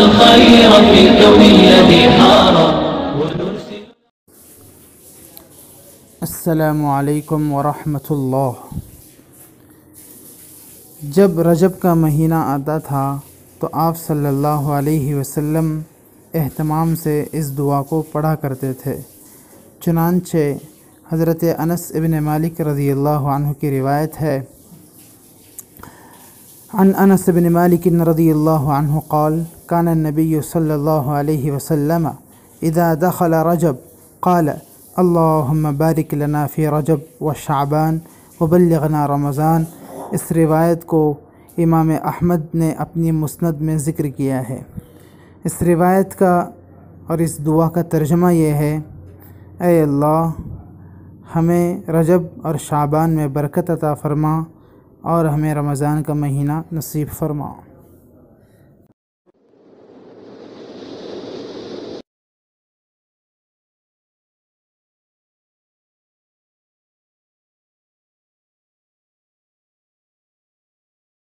الخير في الكون الذي حار. السلام علیکم ورحمۃ اللہ۔ جب رجب کا مہینہ آتا تھا تو آپ صلی اللہ علیہ وسلم اہتمام سے اس دعا کو پڑھا کرتے تھے۔ چنانچہ حضرت انس ابن مالک رضی اللہ عنہ کی روایت ہے، عن انس بن مالک رضی اللہ عنہ قال كان النبي صلی اللہ علیہ وسلم اذا دخل رجب قال اللهم بارک لنا فی رجب وشعبان وبلغنا رمضان۔ اس روایت کو امام احمد نے اپنی مسند میں ذکر کیا ہے۔ اس روایت کا اور اس دعا کا ترجمہ یہ ہے، اے اللہ ہمیں رجب اور شعبان میں برکت عطا فرما اور ہمیں رمضان کا مہینہ نصیب فرما۔